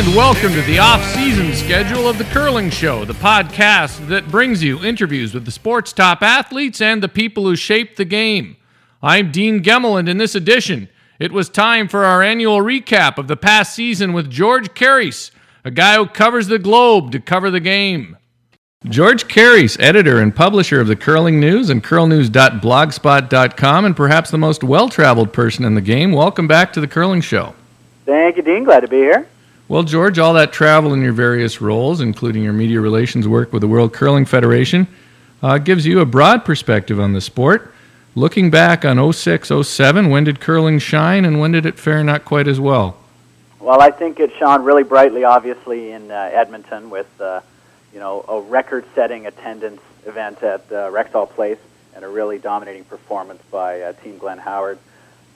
and welcome to the off-season schedule of The Curling Show, the podcast that brings you interviews with the sport's top athletes and the people who shape the game. I'm Dean Gemmel, and in this edition, it was time for our annual recap of the past season with George Karrys, a guy who covers the globe to cover the game. George Karrys, editor and publisher of the Curling News and curlnews.blogspot.com, and perhaps the most well-traveled person in the game. Welcome back to The Curling Show. Thank you, Dean. Glad to be here. Well, George, all that travel in your various roles, including your media relations work with the World Curling Federation, gives you a broad perspective on the sport. Looking back on 06-07, when did curling shine and when did it fare not quite as well? Well, I think it shone really brightly, obviously, in Edmonton with a record-setting attendance event at Rexall Place and a really dominating performance by Team Glenn Howard.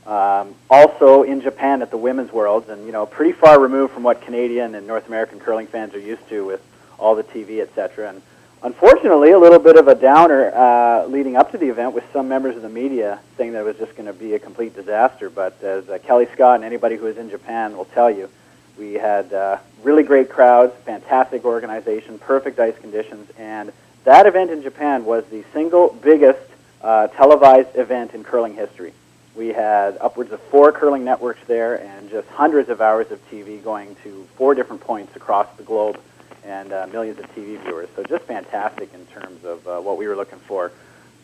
Also in Japan at the Women's Worlds, and pretty far removed from what Canadian and North American curling fans are used to with all the TV, etc. And unfortunately, a little bit of a downer leading up to the event with some members of the media saying that it was just going to be a complete disaster. But as Kelly Scott and anybody who is in Japan will tell you, we had really great crowds, fantastic organization, perfect ice conditions, and that event in Japan was the single biggest televised event in curling history. We had upwards of 4 curling networks there and just hundreds of hours of TV going to 4 different points across the globe and millions of TV viewers. So just fantastic in terms of what we were looking for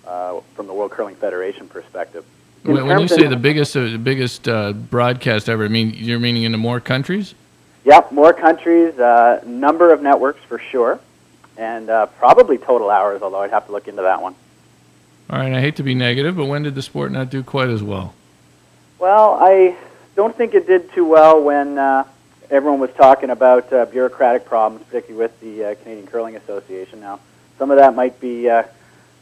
from the World Curling Federation perspective. When you say the biggest broadcast ever, you're meaning into more countries? Yep, more countries, number of networks for sure, and probably total hours, although I'd have to look into that one. All right, I hate to be negative, but when did the sport not do quite as well? Well, I don't think it did too well when everyone was talking about bureaucratic problems, particularly with the Canadian Curling Association. Now, some of that might be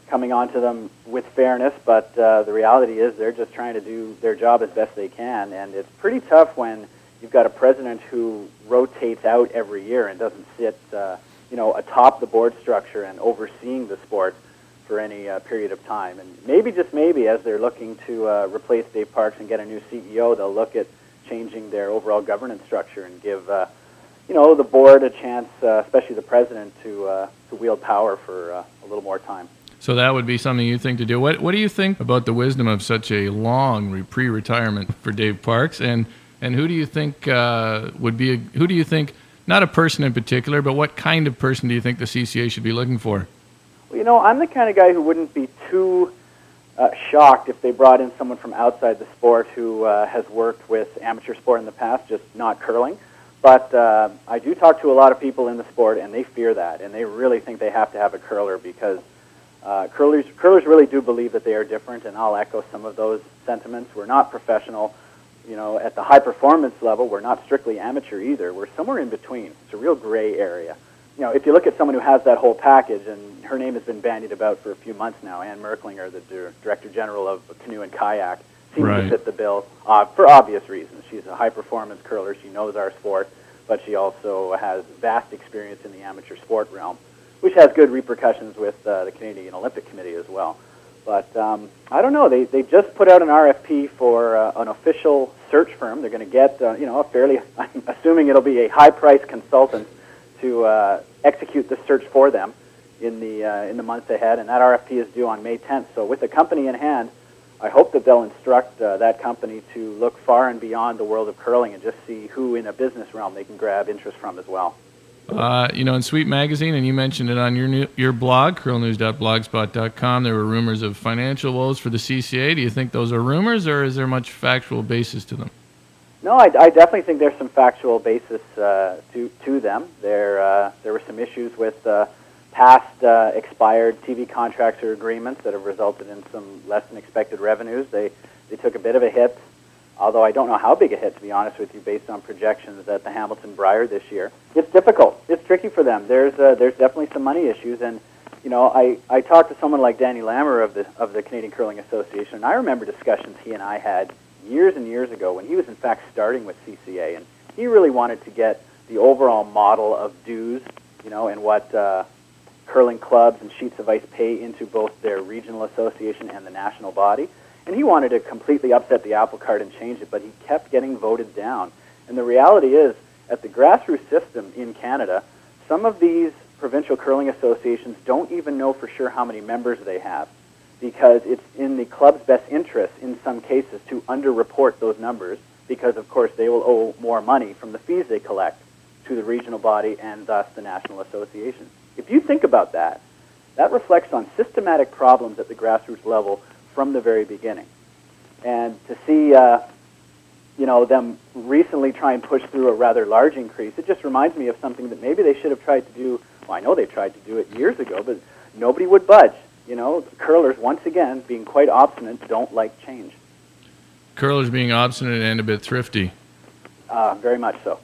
coming onto them with fairness, but the reality is they're just trying to do their job as best they can, and it's pretty tough when you've got a president who rotates out every year and doesn't sit, atop the board structure and overseeing the sport for any period of time. And maybe, just maybe, as they're looking to replace Dave Parks and get a new CEO, they'll look at changing their overall governance structure and give, the board a chance, especially the president, to wield power for a little more time. So that would be something you think to do. What do you think about the wisdom of such a long pre-retirement for Dave Parks? And who do you think who do you think, not a person in particular, but what kind of person do you think the CCA should be looking for? Well, I'm the kind of guy who wouldn't be too shocked if they brought in someone from outside the sport who has worked with amateur sport in the past, just not curling. But I do talk to a lot of people in the sport, and they fear that, and they really think they have to have a curler because curlers really do believe that they are different, and I'll echo some of those sentiments. We're not professional. At the high performance level, we're not strictly amateur either. We're somewhere in between. It's a real gray area. If you look at someone who has that whole package, and her name has been bandied about for a few months now, Ann Merklinger, the Director General of Canoe and Kayak, seems to fit the bill for obvious reasons. She's a high-performance curler. She knows our sport, but she also has vast experience in the amateur sport realm, which has good repercussions with the Canadian Olympic Committee as well. But I don't know. They just put out an RFP for an official search firm. They're going to get a fairly, I'm assuming it'll be a high-priced consultant to execute the search for them in the months ahead, and that RFP is due on May 10th. So with the company in hand, I hope that they'll instruct that company to look far and beyond the world of curling and just see who in a business realm they can grab interest from as well. In Sweet Magazine, and you mentioned it on your blog, curlnews.blogspot.com, there were rumors of financial woes for the CCA. Do you think those are rumors, or is there much factual basis to them? No, I definitely think there's some factual basis to them. There were some issues with past expired TV contracts or agreements that have resulted in some less than expected revenues. They took a bit of a hit, although I don't know how big a hit, to be honest with you, based on projections at the Hamilton Brier this year. It's difficult. It's tricky for them. There's definitely some money issues, and I talked to someone like Danny Lammer of the Canadian Curling Association, and I remember discussions he and I had years and years ago when he was in fact starting with CCA, and he really wanted to get the overall model of dues, and what curling clubs and sheets of ice pay into both their regional association and the national body. And he wanted to completely upset the apple cart and change it, but he kept getting voted down. And the reality is, at the grassroots system in Canada, some of these provincial curling associations don't even know for sure how many members they have, because it's in the club's best interest in some cases to underreport those numbers, because of course they will owe more money from the fees they collect to the regional body and thus the national association. If you think about that, that reflects on systematic problems at the grassroots level from the very beginning. And to see them recently try and push through a rather large increase, it just reminds me of something that maybe they should have tried to do. Well, I know they tried to do it years ago, but nobody would budge. Curlers, once again, being quite obstinate, don't like change. Curlers being obstinate and a bit thrifty. Very much so.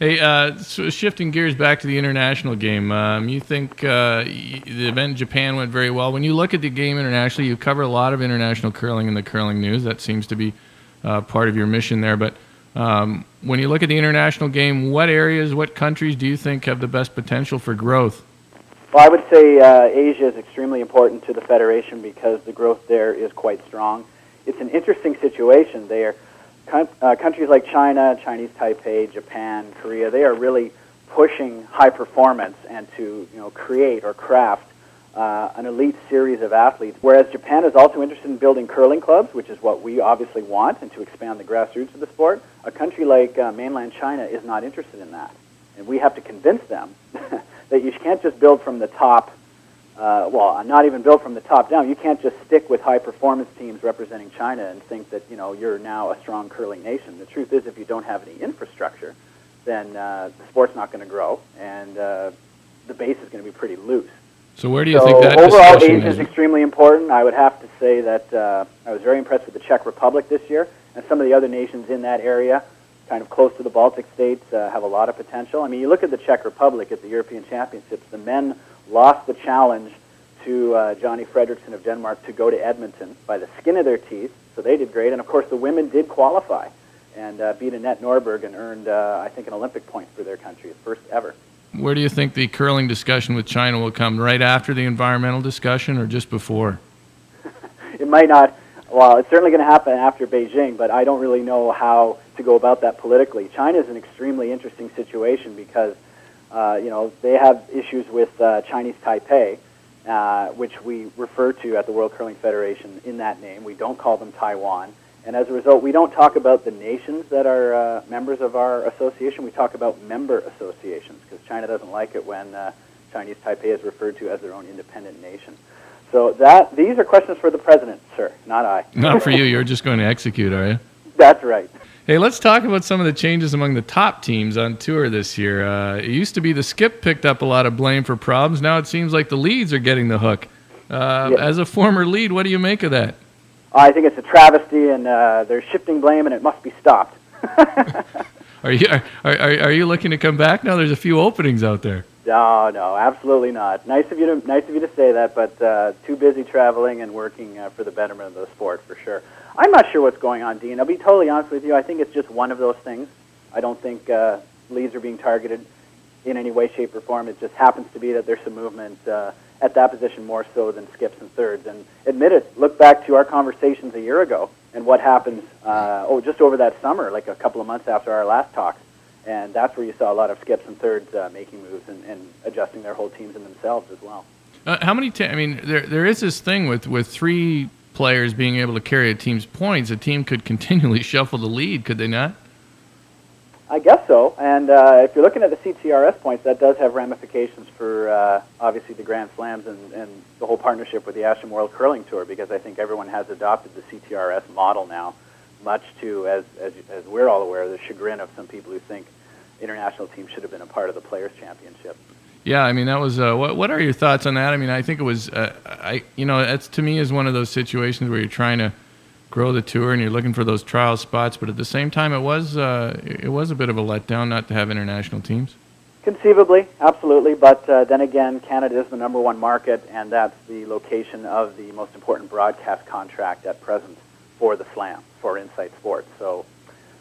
Hey, so shifting gears back to the international game, you think the event in Japan went very well. When you look at the game internationally, you cover a lot of international curling in the Curling News. That seems to be part of your mission there. But when you look at the international game, what areas, what countries do you think have the best potential for growth? Well, I would say Asia is extremely important to the Federation because the growth there is quite strong. It's an interesting situation there. Countries like China, Chinese Taipei, Japan, Korea, they are really pushing high performance and to create or craft an elite series of athletes, whereas Japan is also interested in building curling clubs, which is what we obviously want, and to expand the grassroots of the sport. A country like mainland China is not interested in that, and we have to convince them that you can't just build from the top, not even build from the top down. You can't just stick with high-performance teams representing China and think that, you're now a strong curling nation. The truth is, if you don't have any infrastructure, then the sport's not going to grow, and the base is going to be pretty loose. So where do you think that overall, discussion Asia is extremely important. I would have to say that I was very impressed with the Czech Republic this year, and some of the other nations in that area, kind of close to the Baltic states, have a lot of potential. I mean, you look at the Czech Republic at the European Championships, the men lost the challenge to Johnny Fredriksson of Denmark to go to Edmonton by the skin of their teeth, so they did great. And, of course, the women did qualify and beat Annette Norberg and earned, I think, an Olympic point for their country, the first ever. Where do you think the curling discussion with China will come, right after the environmental discussion or just before? It might not. Well, it's certainly going to happen after Beijing, but I don't really know how to go about that politically. China is an extremely interesting situation because, they have issues with Chinese Taipei, which we refer to at the World Curling Federation in that name. We don't call them Taiwan. And as a result, we don't talk about the nations that are members of our association. We talk about member associations because China doesn't like it when Chinese Taipei is referred to as their own independent nation. So these are questions for the president, sir, not I. Not for you. You're just going to execute, are you? That's right. Hey, let's talk about some of the changes among the top teams on tour this year. It used to be the skip picked up a lot of blame for problems. Now it seems like the leads are getting the hook. Yes. As a former lead, what do you make of that? I think it's a travesty, and they're shifting blame, and it must be stopped. Are you looking to come back now? There's a few openings out there. No, absolutely not. Nice of you to say that, but too busy traveling and working for the betterment of the sport for sure. I'm not sure what's going on, Dean. I'll be totally honest with you. I think it's just one of those things. I don't think leads are being targeted in any way, shape, or form. It just happens to be that there's some movement at that position more so than skips and thirds. And admit it, look back to our conversations a year ago and what happened just over that summer, like a couple of months after our last talk. And that's where you saw a lot of skips and thirds making moves and adjusting their whole teams and themselves as well. How many there is this thing with three players being able to carry a team's points. A team could continually shuffle the lead, could they not? I guess so. And if you're looking at the CTRS points, that does have ramifications for obviously the Grand Slams and the whole partnership with the Asham World Curling Tour, because I think everyone has adopted the CTRS model now, much to, as we're all aware, the chagrin of some people who think international teams should have been a part of the Players' Championship. Yeah, I mean, that was, what are your thoughts on that? I mean, I think it was, that's to me is one of those situations where you're trying to grow the tour and you're looking for those trial spots, but at the same time, it was a bit of a letdown not to have international teams. Conceivably, absolutely, but then again, Canada is the number one market, and that's the location of the most important broadcast contract at present for the Slam, for Insight Sports. So,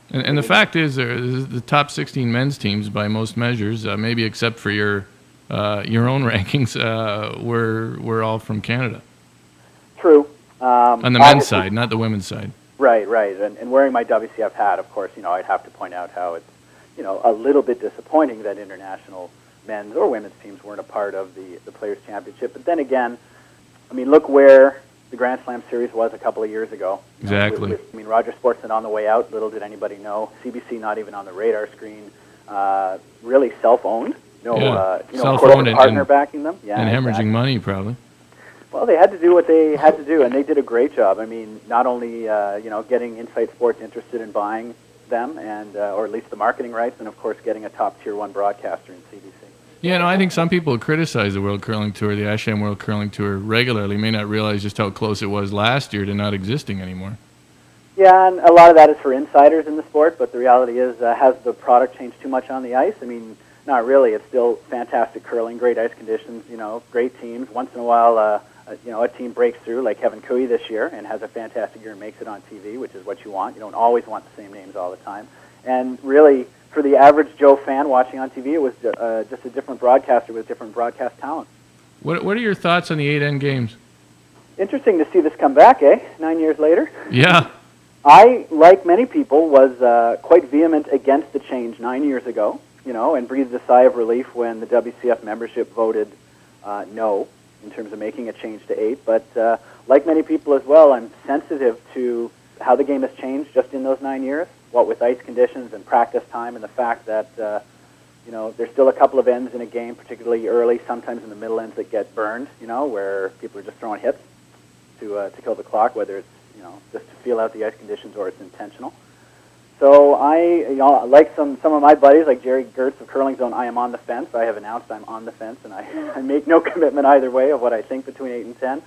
and the fact is, the top 16 men's teams, by most measures, maybe except for your own rankings, were all from Canada. True. On the men's side, not the women's side. Right. And wearing my WCF hat, of course, I'd have to point out how it's a little bit disappointing that international men's or women's teams weren't a part of the Players' Championship. But then again, I mean, look where the Grand Slam Series was a couple of years ago. Exactly. Rogers Sportsnet on the way out, little did anybody know. CBC not even on the radar screen. Really self-owned. Corporate partner backing them. Yeah, and hemorrhaging money, probably. Well, they had to do what they had to do, and they did a great job. I mean, not only getting Insight Sports interested in buying them, and or at least the marketing rights, and of course getting a top tier 1 broadcaster in CBC. Yeah, no, I think some people criticize the World Curling Tour, the ASHM World Curling Tour, regularly. May not realize just how close it was last year to not existing anymore. Yeah, and a lot of that is for insiders in the sport, but the reality is, has the product changed too much on the ice? I mean, not really. It's still fantastic curling, great ice conditions, great teams. Once in a while, a team breaks through, like Kevin Cooey this year, and has a fantastic year and makes it on TV, which is what you want. You don't always want the same names all the time. And really, for the average Joe fan watching on TV, it was just a different broadcaster with different broadcast talent. What are your thoughts on the 8N games? Interesting to see this come back, 9 years later. Yeah. I, like many people, was quite vehement against the change 9 years ago, and breathed a sigh of relief when the WCF membership voted no in terms of making a change to 8. But like many people as well, I'm sensitive to how the game has changed just in those 9 years, what with ice conditions and practice time, and the fact that there's still a couple of ends in a game, particularly early, sometimes in the middle ends that get burned, where people are just throwing hits to kill the clock, whether it's just to feel out the ice conditions or it's intentional. So I, like some of my buddies, like Jerry Gertz of Curling Zone, I am on the fence. I have announced I'm on the fence, and I make no commitment either way of what I think between 8 and 10.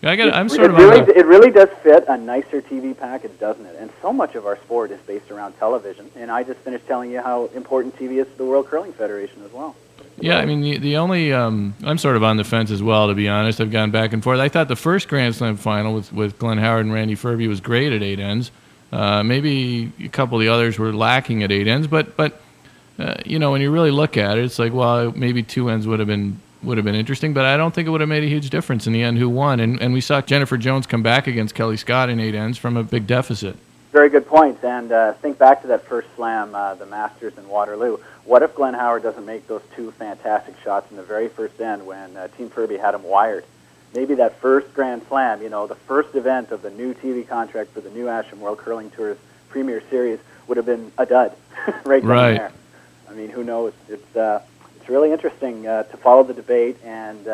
It really does fit a nicer TV package, doesn't it? And so much of our sport is based around television. And I just finished telling you how important TV is to the World Curling Federation as well. Yeah, I mean, the only I'm sort of on the fence as well, to be honest. I've gone back and forth. I thought the first Grand Slam final with Glenn Howard and Randy Ferbey was great at 8 ends. Maybe a couple of the others were lacking at 8 ends, but when you really look at it, it's like, well, maybe 2 ends would have been interesting, but I don't think it would have made a huge difference in the end who won. And we saw Jennifer Jones come back against Kelly Scott in 8 ends from a big deficit. Very good points. And think back to that first slam, the Masters in Waterloo. What if Glenn Howard doesn't make those 2 fantastic shots in the very first end when Team Ferbey had him wired? Maybe that first Grand Slam, the first event of the new TV contract for the new ASHM World Curling Tour's Premier Series would have been a dud right there. I mean, who knows? It's really interesting to follow the debate, and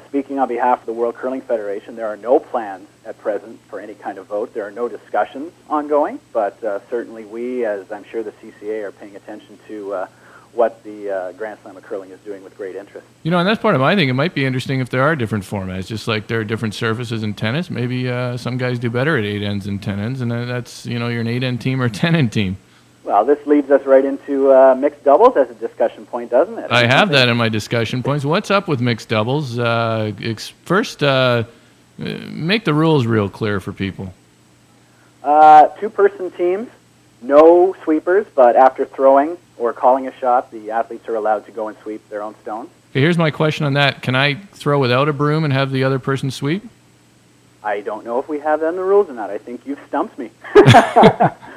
speaking on behalf of the World Curling Federation, there are no plans at present for any kind of vote. There are no discussions ongoing, but certainly we, as I'm sure the CCA, are paying attention to what the Grand Slam of Curling is doing with great interest. And that's part of my thing. It might be interesting if there are different formats, just like there are different surfaces in tennis. Maybe some guys do better at 8 ends than 10 ends, and that's, you're an 8-end team or a 10-end team. Well, this leads us right into mixed doubles as a discussion point, doesn't it? I have that in my discussion points. What's up with mixed doubles? First, make the rules real clear for people. 2-person teams, no sweepers, but after throwing or calling a shot, the athletes are allowed to go and sweep their own stones. Okay, here's my question on that. Can I throw without a broom and have the other person sweep? I don't know if we have that in the rules or not. I think you've stumped me.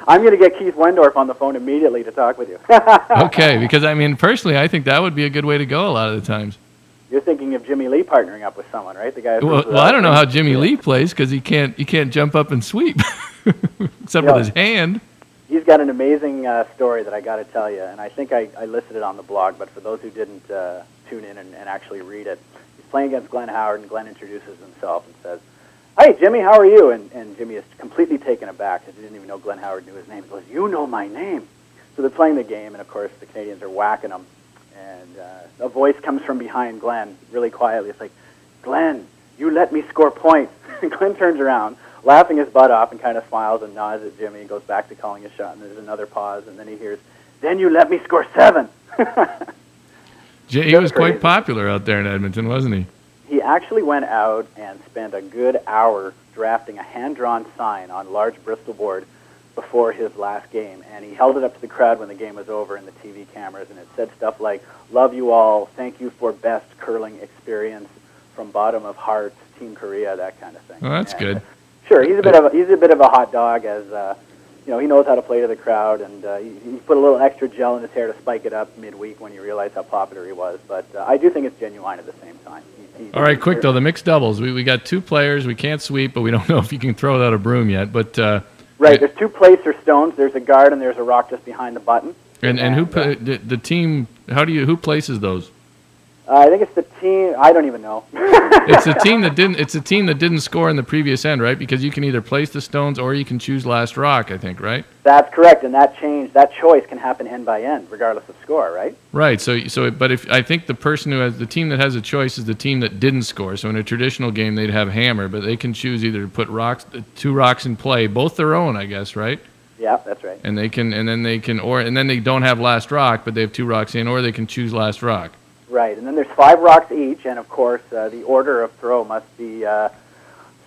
I'm going to get Keith Wendorf on the phone immediately to talk with you. Okay, because personally, I think that would be a good way to go a lot of the times. You're thinking of Jimmy Lee partnering up with someone, right? The guy. Well, I don't know how Jimmy Lee plays because he can't jump up and sweep except with his hand. He's got an amazing story that I got to tell you, and I think I listed it on the blog. But for those who didn't tune in and actually read it, he's playing against Glenn Howard, and Glenn introduces himself and says, "Hi, Jimmy, how are you?" And Jimmy is completely taken aback. He didn't even know Glenn Howard knew his name. He goes, "You know my name." So they're playing the game, and of course the Canadians are whacking him. And a voice comes from behind Glenn, really quietly. It's like, "Glenn, you let me score points." And Glenn turns around, laughing his butt off, and kind of smiles and nods at Jimmy and goes back to calling a shot. And there's another pause, and then he hears, "Then you let me score 7." He was quite popular out there in Edmonton, wasn't he? He actually went out and spent a good hour drafting a hand-drawn sign on large Bristol board before his last game, and he held it up to the crowd when the game was over in the TV cameras, and it said stuff like, "Love you all, thank you for best curling experience, from bottom of heart, Team Korea," that kind of thing. Well, that's good. Sure, he's a bit of a hot dog, as he knows how to play to the crowd, and he put a little extra gel in his hair to spike it up midweek when you realize how popular he was. But I do think it's genuine at the same time. All right, quick though, the mixed doubles. We got 2 players. We can't sweep, but we don't know if you can throw without a broom yet. But right, there's 2 plates or stones. There's a guard and there's a rock just behind the button. And who the team? Who places those? I think it's the team. I don't even know. It's the team that didn't. It's the team that didn't score in the previous end, right? Because you can either place the stones or you can choose last rock. I think, right? That's correct, and that choice can happen end by end, regardless of score, right? Right. But if I think the team that has a choice is the team that didn't score. So in a traditional game, they'd have hammer, but they can choose either to put 2 rocks in play, both their own, I guess, right? Yeah, that's right. And then they don't have last rock, but they have 2 rocks in, or they can choose last rock. Right, and then there's 5 rocks each, and of course the order of throw must be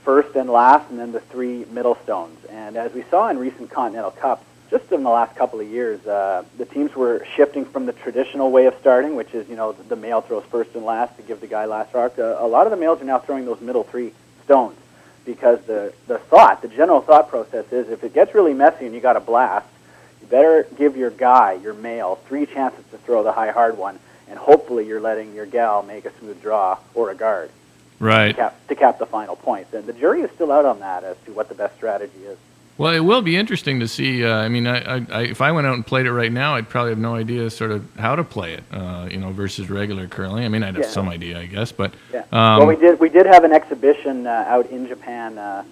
first and last, and then the 3 middle stones. And as we saw in recent Continental Cups, just in the last couple of years, the teams were shifting from the traditional way of starting, which is the male throws first and last to give the guy last rock. A lot of the males are now throwing those middle 3 stones because the general thought process is if it gets really messy and you got a blast, you better give your guy, your male, 3 chances to throw the high hard one. And hopefully you're letting your gal make a smooth draw or a guard, right, to cap the final point. And the jury is still out on that as to what the best strategy is. Well, it will be interesting to see. If I went out and played it right now, I'd probably have no idea sort of how to play it, versus regular curling. I mean, I'd have some idea, I guess, but well, we did have an exhibition out in Japan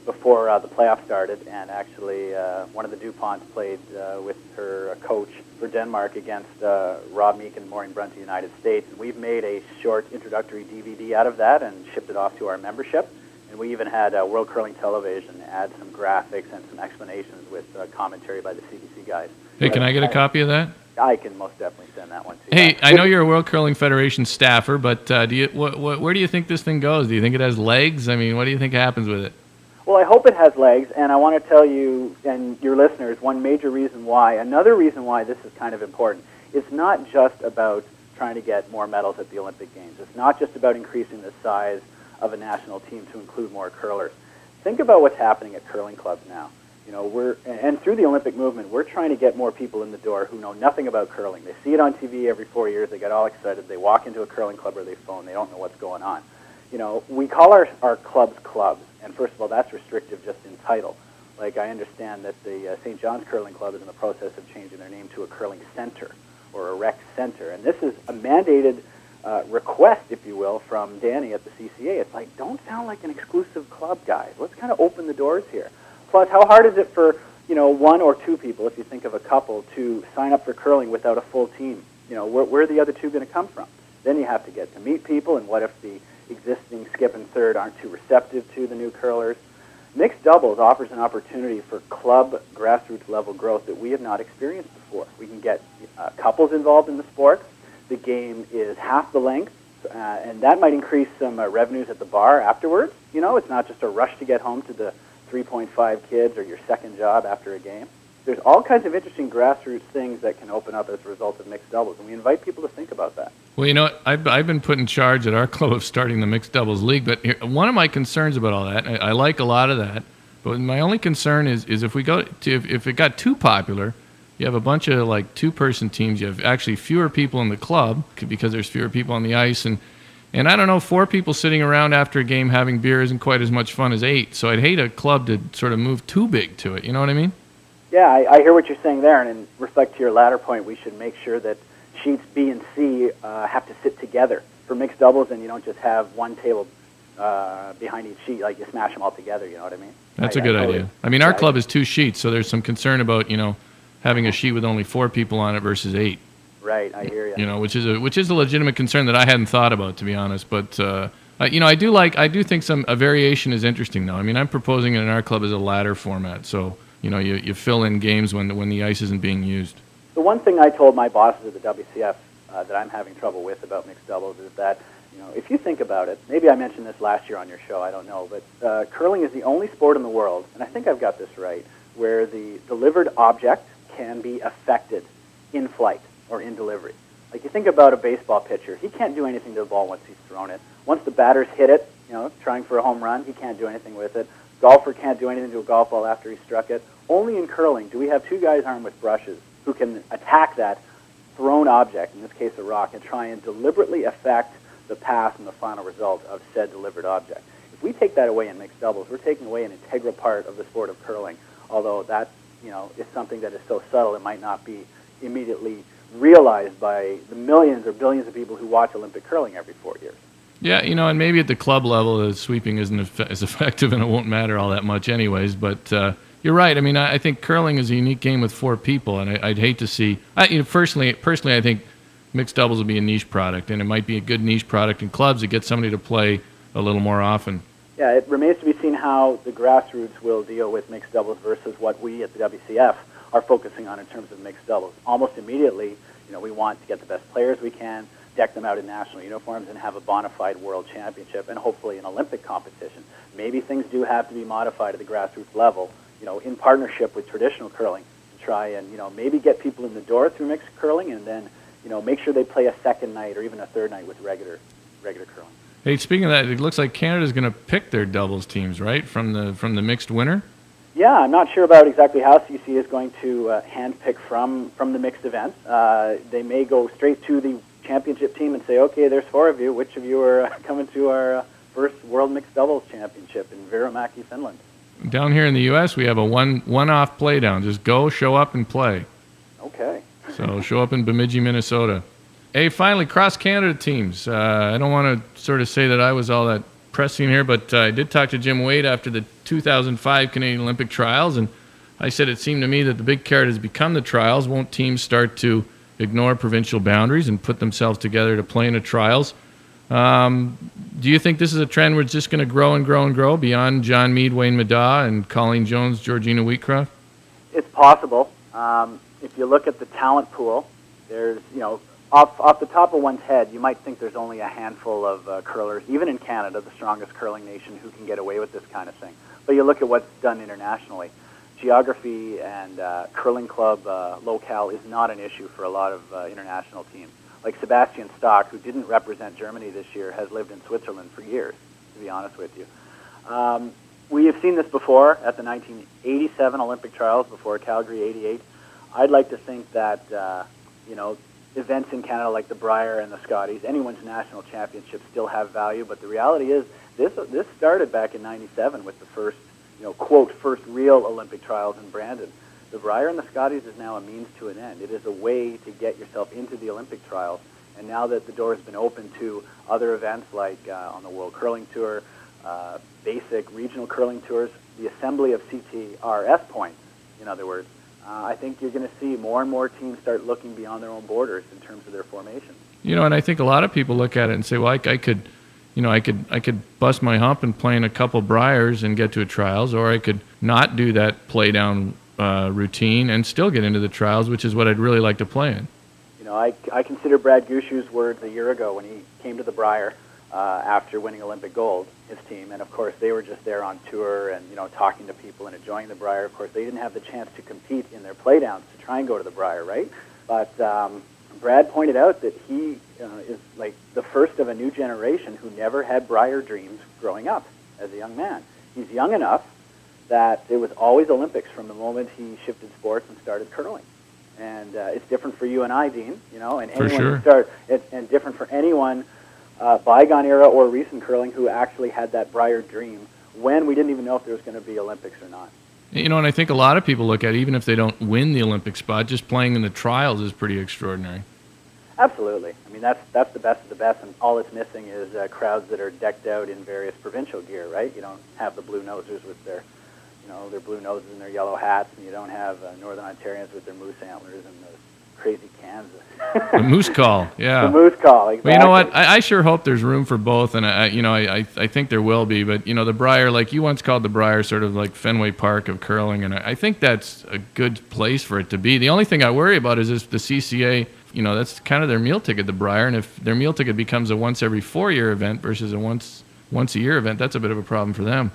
before the playoffs started, and actually one of the DuPonts played with her coach for Denmark against Rob Meek and Maureen Brunt of the United States. And we've made a short introductory DVD out of that and shipped it off to our membership. And we even had World Curling Television add some graphics and some explanations with commentary by the CBC guys. Hey, can I get a copy of that? I can most definitely send that one to you. Hey, I know you're a World Curling Federation staffer, but where do you think this thing goes? Do you think it has legs? I mean, what do you think happens with it? Well, I hope it has legs, and I want to tell you and your listeners another reason why this is kind of important. It's not just about trying to get more medals at the Olympic Games. It's not just about increasing the size of a national team to include more curlers. Think about what's happening at curling clubs now. And through the Olympic movement, we're trying to get more people in the door who know nothing about curling. They see it on TV every 4 years. They get all excited. They walk into a curling club or they phone. They don't know what's going on. We call our clubs clubs. And first of all, that's restrictive just in title. Like, I understand that the St. John's Curling Club is in the process of changing their name to a curling center or a rec center. And this is a mandated request, if you will, from Danny at the CCA. It's like, don't sound like an exclusive club, guys. Let's kind of open the doors here. Plus, how hard is it for, 1 or 2 people, if you think of a couple, to sign up for curling without a full team? Where are the other 2 going to come from? Then you have to get to meet people, and what if the existing skip and third aren't too receptive to the new curlers? Mixed doubles offers an opportunity for club grassroots level growth that we have not experienced before. We can get couples involved in the sport. The game is half the length, and that might increase some revenues at the bar afterwards. It's not just a rush to get home to the 3.5 kids or your second job after a game. There's all kinds of interesting grassroots things that can open up as a result of mixed doubles, and we invite people to think about that. Well, I've been put in charge at our club of starting the mixed doubles league, but one of my concerns about all that, I like a lot of that, but my only concern is if it got too popular, you have a bunch of 2-person teams. You have actually fewer people in the club because there's fewer people on the ice, and I don't know, 4 people sitting around after a game having beer isn't quite as much fun as 8. So I'd hate a club to sort of move too big to it. You know what I mean? Yeah, I hear what you're saying there, and in respect to your latter point, we should make sure that sheets B and C have to sit together for mixed doubles, and you don't just have one table behind each sheet, like you smash them all together, you know what I mean? That's a good idea. I mean, our club is 2 sheets, so there's some concern about, having a sheet with only 4 people on it versus 8. Right, I hear you. Which is a legitimate concern that I hadn't thought about, to be honest, but I do think a variation is interesting though. I mean, I'm proposing it in our club as a ladder format, so you fill in games when the ice isn't being used. The one thing I told my bosses at the WCF that I'm having trouble with about mixed doubles is that, if you think about it, maybe I mentioned this last year on your show, I don't know, but curling is the only sport in the world, and I think I've got this right, where the delivered object can be affected in flight or in delivery. Like, you think about a baseball pitcher, he can't do anything to the ball once he's thrown it. Once the batter's hit it, trying for a home run, he can't do anything with it. Golfer can't do anything to a golf ball after he struck it. only in curling do we have two guys armed with brushes who can attack that thrown object, in this case a rock, and try and deliberately affect the pass and the final result of said delivered object. If we take that away in mixed doubles, we're taking away an integral part of the sport of curling, although that, is something that is so subtle it might not be immediately realized by the millions or billions of people who watch Olympic curling every 4 years. Yeah, and maybe at the club level, the sweeping isn't as effective and it won't matter all that much anyways, but you're right. I mean, I think curling is a unique game with four people, and I'd hate to see... personally, I think mixed doubles will be a niche product, and it might be a good niche product in clubs that gets somebody to play a little more often. Yeah, it remains to be seen how the grassroots will deal with mixed doubles versus what we at the WCF are focusing on in terms of mixed doubles. Almost immediately, we want to get the best players we can, deck them out in national uniforms, and have a bona fide world championship and hopefully an Olympic competition. Maybe things do have to be modified at the grassroots level, in partnership with traditional curling to try and, maybe get people in the door through mixed curling and then, make sure they play a second night or even a third night with regular curling. Hey, speaking of that, it looks like Canada's going to pick their doubles teams, right, from the mixed winner? Yeah, I'm not sure about exactly how CC is going to handpick from the mixed events. They may go straight to the championship team and say, okay, there's four of you. Which of you are coming to our first World Mixed Doubles Championship in Viramäki, Finland? Down here in the U.S., we have a one-off play down. Just go, show up, and play. Okay. So show up in Bemidji, Minnesota. Hey, finally, cross-Canada teams. I don't want to sort of say that I was all that pressing here, but I did talk to Jim Wade after the 2005 Canadian Olympic trials, and I said it seemed to me that the big carrot has become the trials. Won't teams start to ignore provincial boundaries and put themselves together to play in the trials? Do you think this is a trend where it's just going to grow and grow and grow beyond John Meade, Wayne Middaugh, and Colleen Jones, Georgina Wheatcroft? It's possible. If you look at the talent pool, there's, off the top of one's head, you might think there's only a handful of curlers, even in Canada, the strongest curling nation, who can get away with this kind of thing. But you look at what's done internationally. Geography and curling club locale is not an issue for a lot of international teams. Like Sebastian Stock, who didn't represent Germany this year, has lived in Switzerland for years, to be honest with you. We have seen this before at the 1987 Olympic trials, before Calgary 88. I'd like to think that, events in Canada like the Brier and the Scotties, anyone's national championship still have value, but the reality is this started back in 97 with the first, quote, first real Olympic trials in Brandon. The Brier and the Scotties is now a means to an end. It is a way to get yourself into the Olympic trials, and now that the door has been open to other events like on the World Curling Tour, basic regional curling tours, the assembly of CTRS points, in other words, I think you're going to see more and more teams start looking beyond their own borders in terms of their formation. And I think a lot of people look at it and say, well, I could bust my hump and play in a couple Briers and get to a trials, or I could not do that play down routine and still get into the trials, which is what I'd really like to play in. I consider Brad Gushue's words a year ago when he came to the Brier after winning Olympic gold, his team, and of course they were just there on tour and talking to people and enjoying the Brier. Of course they didn't have the chance to compete in their playdowns to try and go to the Brier, right? But Brad pointed out that he is like the first of a new generation who never had Brier dreams growing up as a young man. He's young enough that it was always Olympics from the moment he shifted sports and started curling. And it's different for you and I, Dean, and for anyone sure. and different for anyone bygone era or recent curling who actually had that Brier dream when we didn't even know if there was going to be Olympics or not. And I think a lot of people look at it, even if they don't win the Olympic spot, just playing in the trials is pretty extraordinary. Absolutely. I mean, that's the best of the best, and all it's missing is crowds that are decked out in various provincial gear, right? You don't have the Blue Nosers with their blue noses and their yellow hats, and you don't have Northern Ontarians with their moose antlers and the crazy cans. The moose call, yeah. The moose call, exactly. Well, you know what? I sure hope there's room for both, and I think there will be. But the Brier, like you once called the Brier, sort of like Fenway Park of curling, and I think that's a good place for it to be. The only thing I worry about is the CCA. That's kind of their meal ticket, the Brier, and if their meal ticket becomes a once every 4 year event versus a once a year event, that's a bit of a problem for them.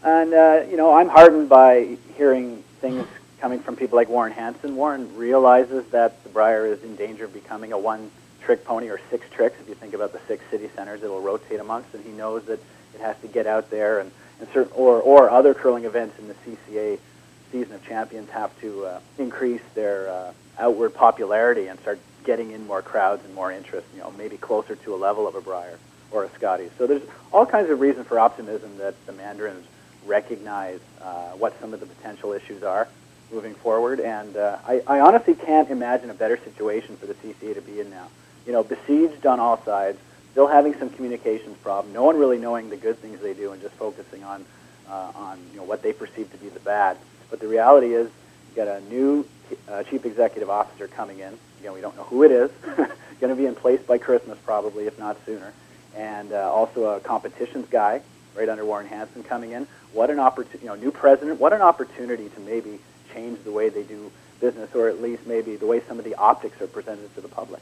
And I'm heartened by hearing things coming from people like Warren Hansen. Warren realizes that the Brier is in danger of becoming a one-trick pony, or six tricks, if you think about the 6 city centers it'll rotate amongst, and he knows that it has to get out there, and certain or other curling events in the CCA season of champions have to increase their outward popularity and start getting in more crowds and more interest, maybe closer to a level of a Brier or a Scotties. So there's all kinds of reason for optimism that the Mandarins recognize what some of the potential issues are moving forward. And I honestly can't imagine a better situation for the CCA to be in now. Besieged on all sides, still having some communications problem, no one really knowing the good things they do and just focusing on what they perceive to be the bad. But the reality is, you got a new chief executive officer coming in. We don't know who it is. Going to be in place by Christmas probably, if not sooner. And also a competitions guy right under Warren Hansen coming in. What an opportunity, new president. What an opportunity to maybe change the way they do business, or at least maybe the way some of the optics are presented to the public.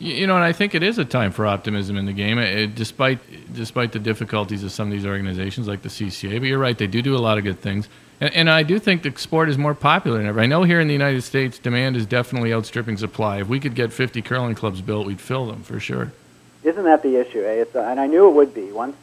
And I think it is a time for optimism in the game, despite the difficulties of some of these organizations like the CCA. But you're right, they do a lot of good things. And I do think the sport is more popular than ever. I know here in the United States, demand is definitely outstripping supply. If we could get 50 curling clubs built, we'd fill them for sure. Isn't that the issue? And I knew it would be. Once,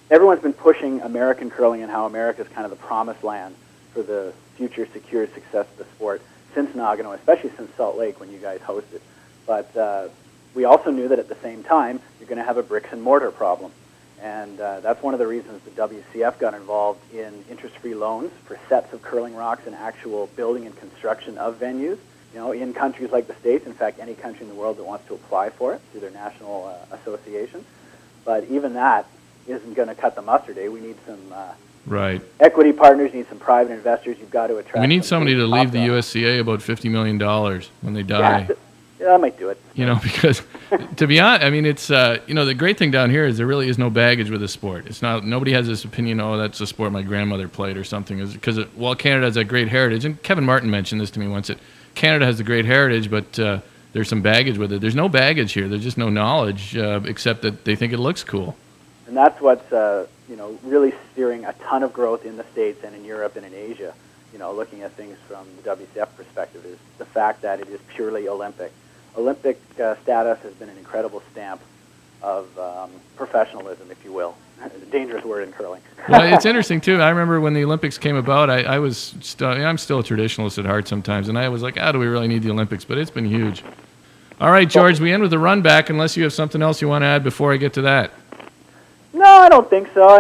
everyone's been pushing American curling and how America is kind of the promised land for the future secure success of the sport since Nagano, especially since Salt Lake when you guys hosted. But we also knew that at the same time, you're going to have a bricks and mortar problem. And that's one of the reasons the WCF got involved in interest-free loans for sets of curling rocks and actual building and construction of venues, in countries like the States. In fact, any country in the world that wants to apply for it through their national association. But even that isn't going to cut the mustard. We need some equity partners, need some private investors. You've got to attract. We need somebody to leave the USCA about $50 million when they die. Yeah, I might do it. Because to be honest, it's the great thing down here is there really is no baggage with the sport. It's not, nobody has this opinion, that's a sport my grandmother played or something. Is because Canada has that great heritage, and Kevin Martin mentioned this to me once. That Canada has the great heritage, but there's some baggage with it. There's no baggage here. There's just no knowledge, except that they think it looks cool. And that's what's really steering a ton of growth in the States and in Europe and in Asia. Looking at things from the WCF perspective, is the fact that it is purely Olympic. Olympic status has been an incredible stamp of professionalism, if you will. It's a dangerous word in curling. Well, it's interesting, too. I remember when the Olympics came about, I'm still a traditionalist at heart sometimes, and I was like, do we really need the Olympics? But it's been huge. All right, George, we end with a run back, unless you have something else you want to add before I get to that. No, I don't think so.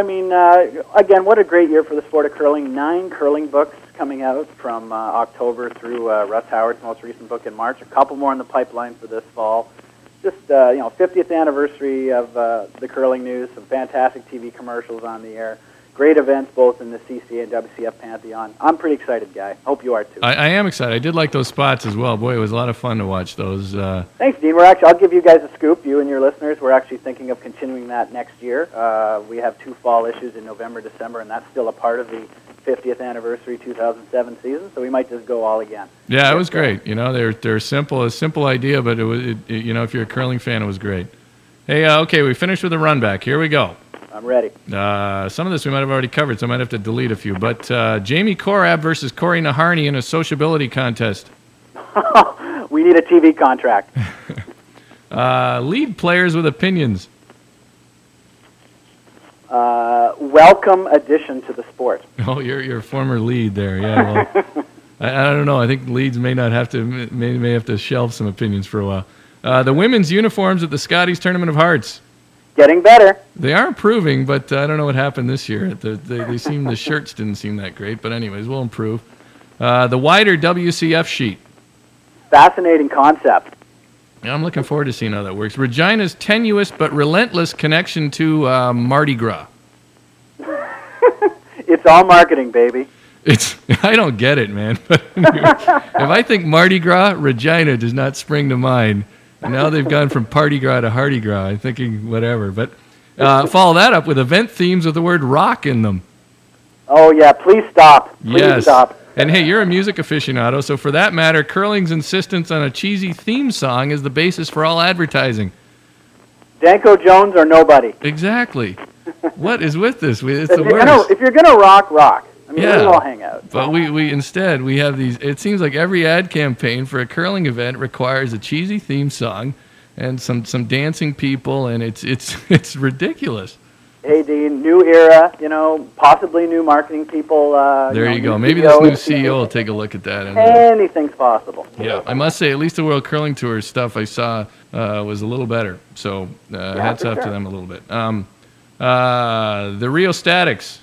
Again, what a great year for the sport of curling. 9 curling books coming out from October through Russ Howard's most recent book in March. A couple more in the pipeline for this fall. Just 50th anniversary of the curling news. Some fantastic TV commercials on the air. Great events both in the CCA and WCF pantheon. I'm pretty excited, Guy. Hope you are too. I am excited. I did like those spots as well. Boy, it was a lot of fun to watch those. Thanks, Dean. I'll give you guys a scoop, you and your listeners. We're actually thinking of continuing that next year. We have 2 fall issues in November, December, and that's still a part of the 50th anniversary 2007 season, so we might just go all again. Yeah, it was great. They're simple, a simple idea, but if you're a curling fan, it was great. Hey, okay, we finished with a run back. Here we go. I'm ready. Some of this we might have already covered, so I might have to delete a few. But Jamie Korab versus Corey Naharney in a sociability contest. We need a TV contract. Lead players with opinions. Welcome addition to the sport. Oh, you're a former lead there. Yeah, well, I don't know. I think leads may have to shelve some opinions for a while. The women's uniforms at the Scotties Tournament of Hearts. Getting better. They are improving, but I don't know what happened this year. The shirts didn't seem that great, but anyways, we'll improve. The wider WCF sheet. Fascinating concept. Yeah, I'm looking forward to seeing how that works. Regina's tenuous but relentless connection to Mardi Gras. It's all marketing, baby. I don't get it, man. But if I think Mardi Gras, Regina does not spring to mind. And now they've gone from Party Gras to Hardy Gras. I'm thinking whatever. But follow that up with event themes with the word rock in them. Oh, yeah. Please stop. Please stop. And hey, you're a music aficionado, so for that matter, curling's insistence on a cheesy theme song is the basis for all advertising. Danko Jones or nobody. Exactly. What is with this? It's the worst. If you're going to rock. We all hang out. But we instead have these. It seems like every ad campaign for a curling event requires a cheesy theme song and some dancing people, and it's ridiculous. Hey, Dean, new era, possibly new marketing people. There you go. Maybe CEO, this new CEO will take a look at that. Anything's possible. Yeah, I must say, at least the World Curling Tour stuff I saw was a little better. So hats off to them a little bit. The Rio Statics.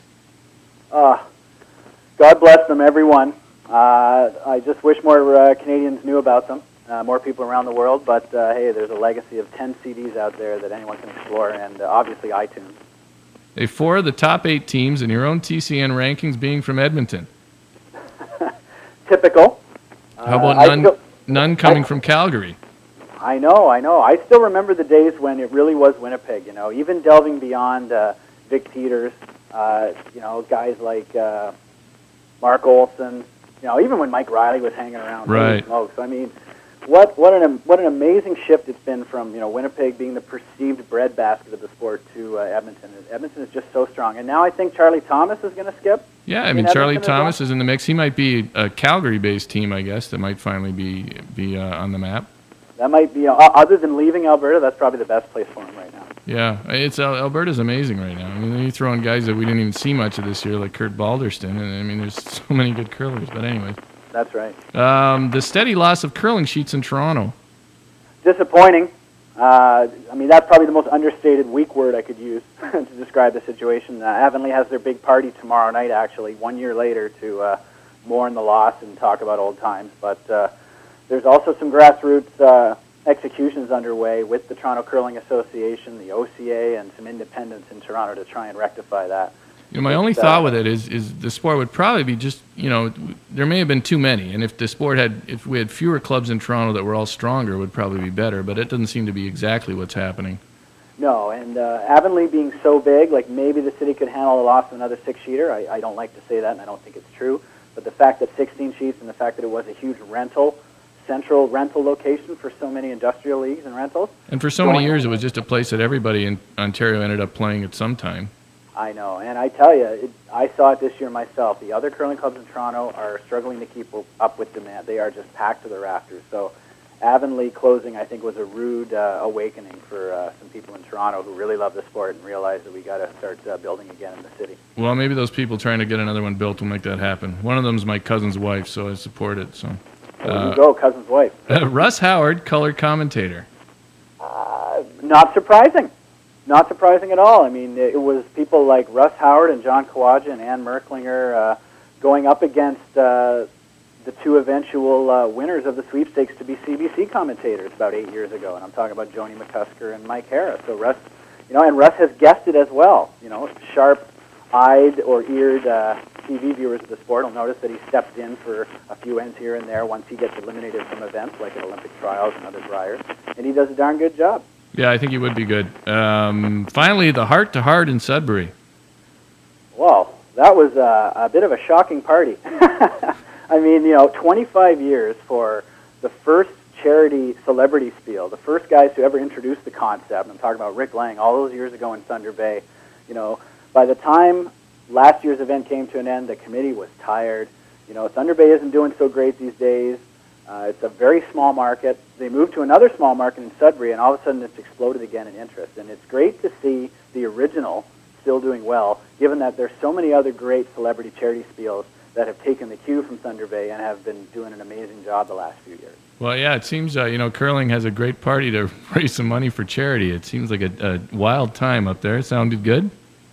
God bless them, everyone. I just wish more Canadians knew about them, more people around the world. But, hey, there's a legacy of 10 CDs out there that anyone can explore, and obviously iTunes. 4 of the top 8 teams in your own TCN rankings being from Edmonton. Typical. How about none coming from Calgary? I know. I still remember the days when it really was Winnipeg, even delving beyond Vic Peters, guys like Mark Olson, even when Mike Riley was hanging around. Right. Smokes. I mean, what an amazing shift it's been from, Winnipeg being the perceived breadbasket of the sport to Edmonton. Edmonton is just so strong. And now I think Charlie Thomas is going to skip. Yeah, I mean, Charlie Thomas is in the mix. He might be a Calgary-based team, I guess, that might finally be on the map. That might be, other than leaving Alberta, that's probably the best place for him right now. Yeah, Alberta's amazing right now. I mean, you throw in guys that we didn't even see much of this year, like Kurt Balderston, and I mean, there's so many good curlers. But anyway. That's right. The steady loss of curling sheets in Toronto. Disappointing. That's probably the most understated weak word I could use to describe the situation. Avonlea has their big party tomorrow night, actually, 1 year later, to mourn the loss and talk about old times. But there's also some grassroots executions underway with the Toronto Curling Association, the OCA, and some independents in Toronto to try and rectify that. My only thought with it is the sport would probably be just, there may have been too many, and if we had fewer clubs in Toronto that were all stronger, it would probably be better, but it doesn't seem to be exactly what's happening. No, and Avonlea being so big, like maybe the city could handle the loss of another 6-sheeter. I don't like to say that, and I don't think it's true, but the fact that 16 sheets and the fact that it was a huge central rental location for so many industrial leagues and rentals. And for so many years, it was just a place that everybody in Ontario ended up playing at some time. I know, and I tell you, I saw it this year myself. The other curling clubs in Toronto are struggling to keep up with demand. They are just packed to the rafters. So Avonlea closing, I think, was a rude awakening for some people in Toronto who really love the sport and realize that we got to start building again in the city. Well, maybe those people trying to get another one built will make that happen. One of them's my cousin's wife, so I support it. So there you go, cousin's wife. Russ Howard, color commentator. Not surprising. Not surprising at all. I mean, it was people like Russ Howard and John Kawaja and Ann Merklinger going up against the two eventual winners of the sweepstakes to be CBC commentators about 8 years ago. And I'm talking about Joni McCusker and Mike Harris. So Russ, and Russ has guessed it as well. Sharp-eyed or eared TV viewers of the sport will notice that he steps in for a few ends here and there once he gets eliminated from events like at Olympic trials and other Briars. And he does a darn good job. Yeah, I think he would be good. Finally, the heart-to-heart in Sudbury. Well, that was a bit of a shocking party. I mean, 25 years for the first charity celebrity spiel, the first guys to ever introduce the concept. I'm talking about Rick Lang all those years ago in Thunder Bay. By the time last year's event came to an end, the committee was tired. Thunder Bay isn't doing so great these days. It's a very small market. They moved to another small market in Sudbury, and all of a sudden it's exploded again in interest. And it's great to see the original still doing well, given that there's so many other great celebrity charity spiels that have taken the cue from Thunder Bay and have been doing an amazing job the last few years. Well, yeah, it seems, curling has a great party to raise some money for charity. It seems like a wild time up there. It sounded good.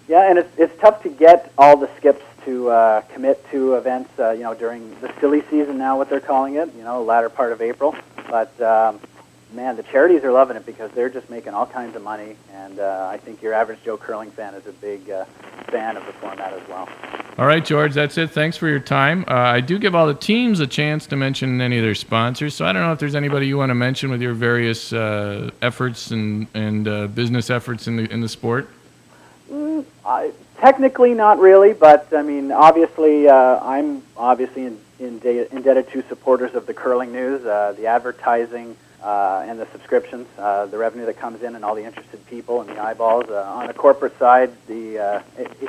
Yeah, and it's tough to get all the skips to commit to events, during the silly season now, what they're calling it, latter part of April. But, man, the charities are loving it because they're just making all kinds of money, and I think your average Joe curling fan is a big fan of the format as well. All right, George, that's it. Thanks for your time. I do give all the teams a chance to mention any of their sponsors, so I don't know if there's anybody you want to mention with your various efforts and business efforts in the sport. Technically not really, but I mean, obviously, I'm obviously indebted to supporters of the Curling News. The advertising and the subscriptions, the revenue that comes in, and all the interested people and the eyeballs. On the corporate side,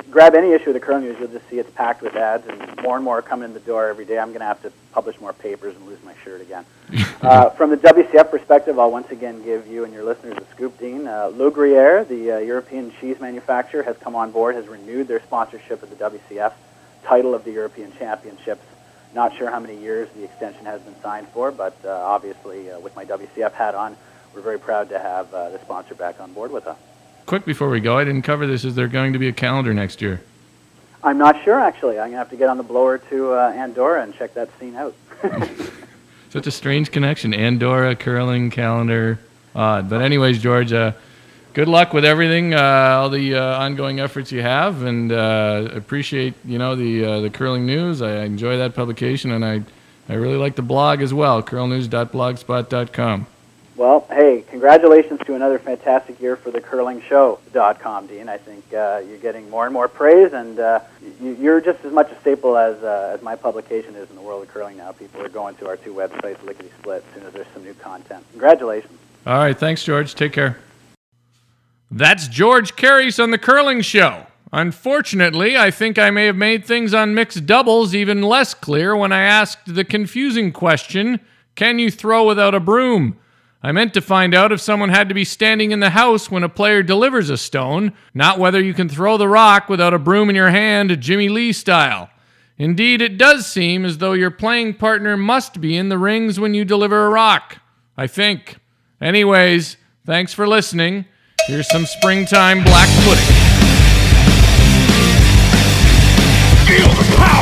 grab any issue of the Curling News, you'll just see it's packed with ads, and more are coming in the door every day. I'm going to have to publish more papers and lose my shirt again. From the WCF perspective, I'll once again give you and your listeners a scoop, Dean. Le Gruyere, the European cheese manufacturer, has come on board, has renewed their sponsorship of the WCF, title of the European Championships. Not sure how many years the extension has been signed for, but obviously with my WCF hat on, we're very proud to have the sponsor back on board with us. Quick before we go, I didn't cover this. Is there going to be a calendar next year? I'm not sure, actually. I'm going to have to get on the blower to Andorra and check that scene out. Such a strange connection. Andorra, curling, calendar, odd. But anyways, George, good luck with everything, all the ongoing efforts you have, and appreciate the Curling News. I enjoy that publication, and I really like the blog as well, curlnews.blogspot.com. Well, hey, congratulations to another fantastic year for the curlingshow.com, Dean. I think you're getting more and more praise, and you're just as much a staple as my publication is in the world of curling now. People are going to our two websites, lickety-split, as soon as there's some new content. Congratulations. All right, thanks, George. Take care. That's George Karrys on The Curling Show. Unfortunately, I think I may have made things on mixed doubles even less clear when I asked the confusing question, can you throw without a broom? I meant to find out if someone had to be standing in the house when a player delivers a stone, not whether you can throw the rock without a broom in your hand, Jimmy Lee style. Indeed, it does seem as though your playing partner must be in the rings when you deliver a rock. I think. Anyways, thanks for listening. Here's some springtime black pudding. Feel the power!